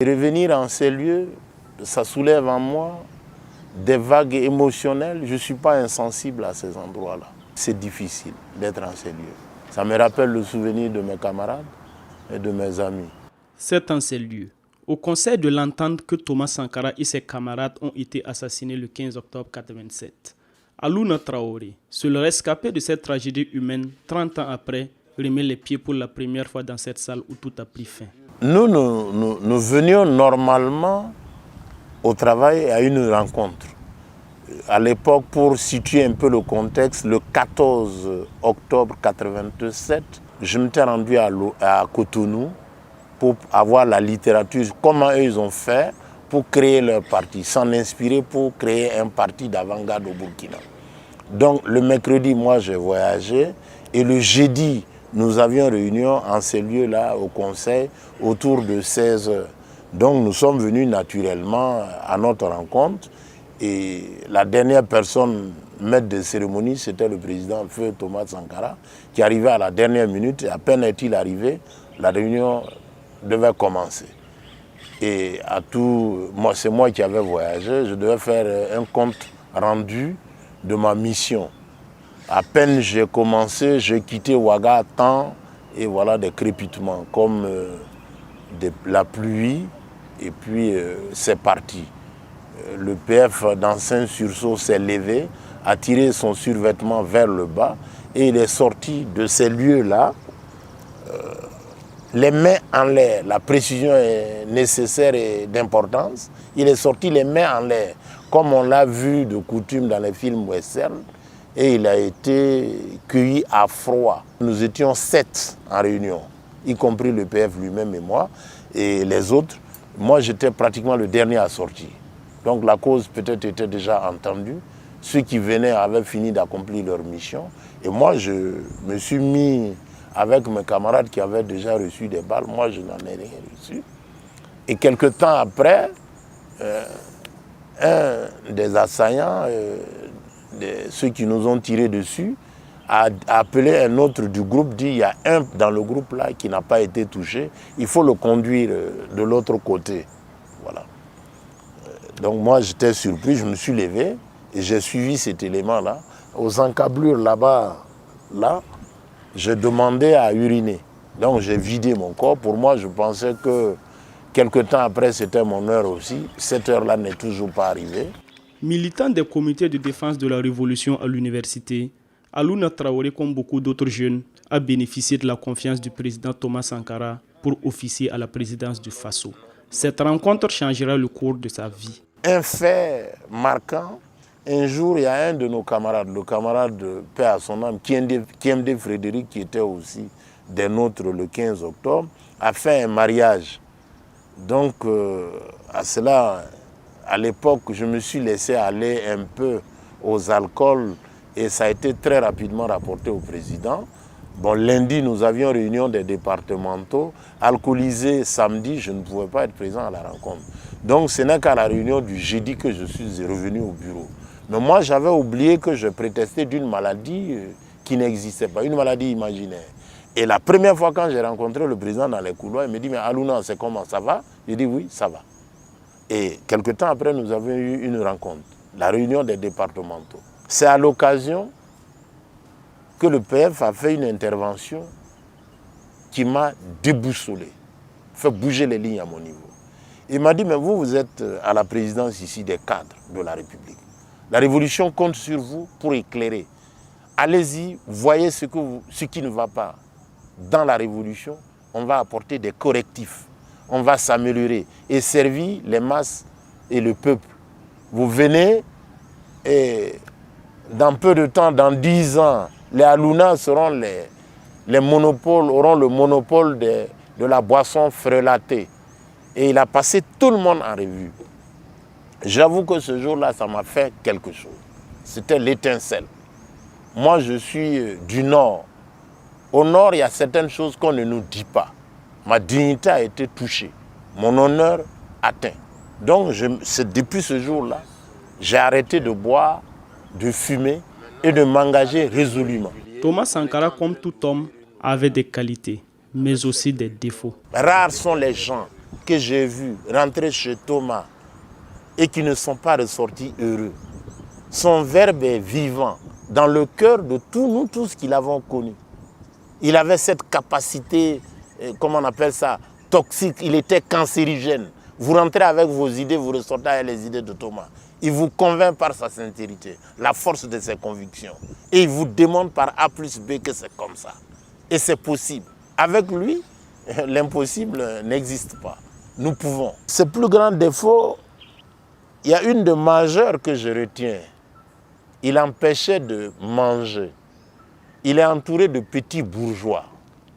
Revenir en ces lieux, ça soulève en moi des vagues émotionnelles. Je ne suis pas insensible à ces endroits-là. C'est difficile d'être en ces lieux. Ça me rappelle le souvenir de mes camarades et de mes amis. C'est en ces lieux, au conseil de l'entente, que Thomas Sankara et ses camarades ont été assassinés le 15 octobre 1987. Alouna Traoré, seul rescapé de cette tragédie humaine, 30 ans après, remet les pieds pour la première fois dans cette salle où tout a pris fin. Nous venions normalement au travail à une rencontre. À l'époque, pour situer un peu le contexte, le 14 octobre 1987, je m'étais rendu à Cotonou pour avoir la littérature, comment eux ils ont fait pour créer leur parti, s'en inspirer pour créer un parti d'avant-garde au Burkina. Donc le mercredi, moi j'ai voyagé et le jeudi, nous avions réunion en ces lieux-là au conseil autour de 16 heures. Donc nous sommes venus naturellement à notre rencontre et la dernière personne, maître de cérémonie, c'était le président Feu Thomas Sankara qui arrivait à la dernière minute et à peine est-il arrivé, la réunion devait commencer. Et c'est moi qui avais voyagé, je devais faire un compte rendu de ma mission. À peine j'ai commencé, j'ai quitté Ouaga à temps et voilà des crépitements comme la pluie et puis c'est parti. Le PF dans un sursaut s'est levé, a tiré son survêtement vers le bas et il est sorti de ces lieux-là, les mains en l'air. La précision est nécessaire et d'importance. Il est sorti les mains en l'air, comme on l'a vu de coutume dans les films western. Et il a été cueilli à froid. Nous étions 7 en réunion, y compris le PF lui-même et moi, et les autres. Moi, j'étais pratiquement le dernier à sortir. Donc la cause peut-être était déjà entendue. Ceux qui venaient avaient fini d'accomplir leur mission. Et moi, je me suis mis avec mes camarades qui avaient déjà reçu des balles. Moi, je n'en ai rien reçu. Et quelque temps après, un des assaillants, ceux qui nous ont tiré dessus, a appelé un autre du groupe, dit il y a un dans le groupe là qui n'a pas été touché, il faut le conduire de l'autre côté. Voilà. Donc moi j'étais surpris, je me suis levé et j'ai suivi cet élément-là. Aux encablures là-bas, j'ai demandé à uriner. Donc j'ai vidé mon corps. Pour moi, je pensais que quelque temps après, c'était mon heure aussi. Cette heure-là n'est toujours pas arrivée. Militant des comités de défense de la Révolution à l'université, Alouna Traoré, comme beaucoup d'autres jeunes, a bénéficié de la confiance du président Thomas Sankara pour officier à la présidence du Faso. Cette rencontre changera le cours de sa vie. Un fait marquant, un jour, il y a un de nos camarades, le camarade de paix à son âme, Kiemde Frédéric, qui était aussi des nôtres le 15 octobre, a fait un mariage. Donc, à cela, à l'époque, je me suis laissé aller un peu aux alcools et ça a été très rapidement rapporté au président. Bon, lundi, nous avions réunion des départementaux. Alcoolisé samedi, je ne pouvais pas être présent à la rencontre. Donc, ce n'est qu'à la réunion du jeudi que je suis revenu au bureau. Mais moi, j'avais oublié que je prétestais d'une maladie qui n'existait pas, une maladie imaginaire. Et la première fois quand j'ai rencontré le président dans les couloirs, il me dit « Mais Alouna, c'est comment, ça va ?» J'ai dit « Oui, ça va ». Et quelque temps après, nous avons eu une rencontre, la réunion des départementaux. C'est à l'occasion que le PF a fait une intervention qui m'a déboussolé, fait bouger les lignes à mon niveau. Il m'a dit, mais vous êtes à la présidence ici des cadres de la République. La révolution compte sur vous pour éclairer. Allez-y, voyez ce qui ne va pas. Dans la révolution, on va apporter des correctifs. On va s'améliorer et servir les masses et le peuple. Vous venez et dans peu de temps, dans 10 ans, les Alouna seront les monopoles, auront le monopole de la boisson frelatée. Et il a passé tout le monde en revue. J'avoue que ce jour-là, ça m'a fait quelque chose. C'était l'étincelle. Moi, je suis du Nord. Au Nord, il y a certaines choses qu'on ne nous dit pas. Ma dignité a été touchée. Mon honneur atteint. Donc, depuis ce jour-là, j'ai arrêté de boire, de fumer et de m'engager résolument. Thomas Sankara, comme tout homme, avait des qualités, mais aussi des défauts. Rares sont les gens que j'ai vus rentrer chez Thomas et qui ne sont pas ressortis heureux. Son verbe est vivant dans le cœur de nous tous qui l'avons connu. Il avait cette capacité, comment on appelle ça, toxique, il était cancérigène. Vous rentrez avec vos idées, vous ressortez avec les idées de Thomas. Il vous convainc par sa sincérité, la force de ses convictions. Et il vous demande par A plus B que c'est comme ça. Et c'est possible. Avec lui, l'impossible n'existe pas. Nous pouvons. Ses plus grands défauts, il y a une de majeures que je retiens. Il empêchait de manger. Il est entouré de petits bourgeois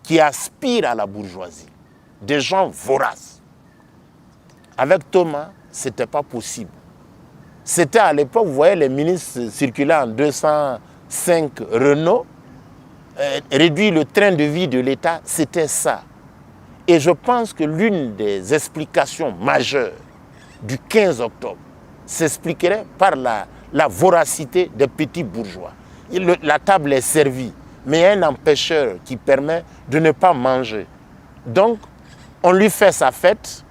qui aspirent à la bourgeoisie. Des gens voraces. Avec Thomas, ce n'était pas possible. C'était à l'époque, vous voyez, les ministres circulaient en 205 Renault, réduire le train de vie de l'État, c'était ça. Et je pense que l'une des explications majeures du 15 octobre s'expliquerait par la voracité des petits bourgeois. La table est servie, mais il y a un empêcheur qui permet de ne pas manger. Donc, on lui fait sa fête,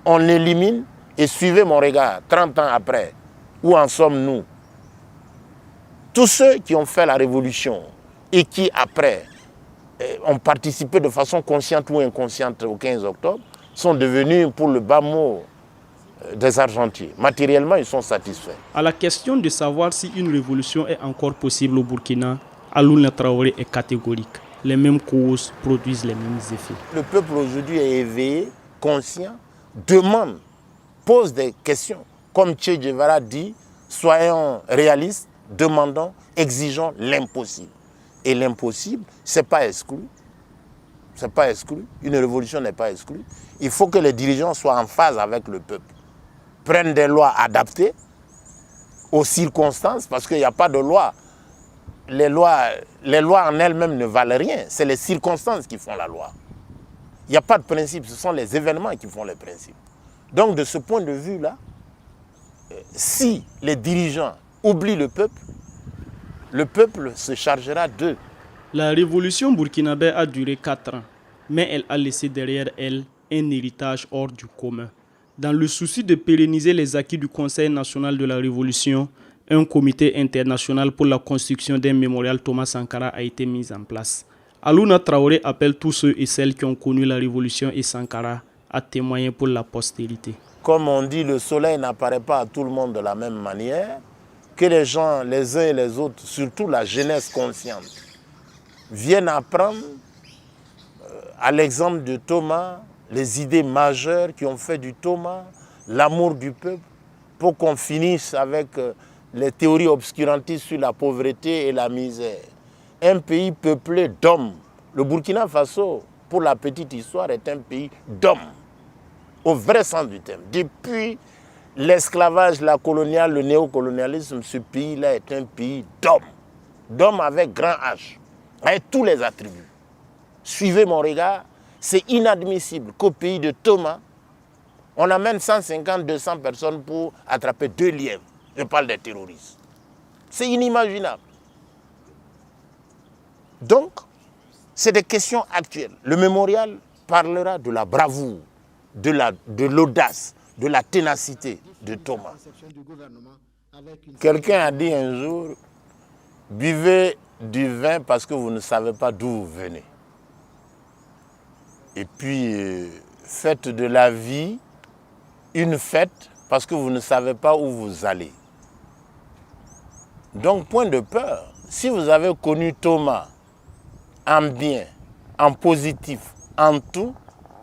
on l'élimine, et suivez mon regard, 30 ans après, où en sommes-nous? Tous ceux qui ont fait la révolution et qui, après, ont participé de façon consciente ou inconsciente au 15 octobre, sont devenus, pour le bas mot, des argentiers. Matériellement, ils sont satisfaits. À la question de savoir si une révolution est encore possible au Burkina, Alioune Traoré est catégorique. Les mêmes causes produisent les mêmes effets. Le peuple aujourd'hui est éveillé, conscient, demande, pose des questions. Comme Che Guevara dit, soyons réalistes, demandons, exigeons l'impossible. Et l'impossible, ce n'est pas exclu. Ce n'est pas exclu. Une révolution n'est pas exclue. Il faut que les dirigeants soient en phase avec le peuple. Prennent des lois adaptées aux circonstances, parce qu'il n'y a pas de loi. Les lois en elles-mêmes ne valent rien. C'est les circonstances qui font la loi. Il n'y a pas de principe, ce sont les événements qui font les principes. Donc de ce point de vue-là, si les dirigeants oublient le peuple se chargera d'eux. La révolution burkinabé a duré 4 ans, mais elle a laissé derrière elle un héritage hors du commun. Dans le souci de pérenniser les acquis du Conseil national de la Révolution, un comité international pour la construction d'un mémorial Thomas Sankara a été mis en place. Alioune Traoré appelle tous ceux et celles qui ont connu la Révolution et Sankara à témoigner pour la postérité. Comme on dit, le soleil n'apparaît pas à tout le monde de la même manière. Que les gens, les uns et les autres, surtout la jeunesse consciente, viennent apprendre à l'exemple de Thomas, les idées majeures qui ont fait du Thomas, l'amour du peuple, pour qu'on finisse avec les théories obscurantistes sur la pauvreté et la misère. Un pays peuplé d'hommes. Le Burkina Faso, pour la petite histoire, est un pays d'hommes, au vrai sens du terme. Depuis l'esclavage, la coloniale, le néocolonialisme, ce pays-là est un pays d'hommes. D'hommes avec grand H, avec tous les attributs. Suivez mon regard, c'est inadmissible qu'au pays de Thomas, on amène 150, 200 personnes pour attraper 2 lièvres. Je parle des terroristes. C'est inimaginable. Donc, c'est des questions actuelles. Le mémorial parlera de la bravoure, de l'audace, de la ténacité de Thomas. Quelqu'un a dit un jour, buvez du vin parce que vous ne savez pas d'où vous venez. Et puis, faites de la vie une fête parce que vous ne savez pas où vous allez. Donc, point de peur. Si vous avez connu Thomas en bien, en positif, en tout,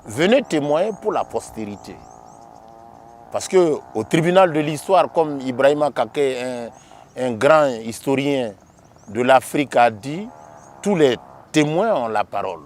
venez témoigner pour la postérité. Parce qu'au tribunal de l'histoire, comme Ibrahima Kaké, un grand historien de l'Afrique, a dit, tous les témoins ont la parole.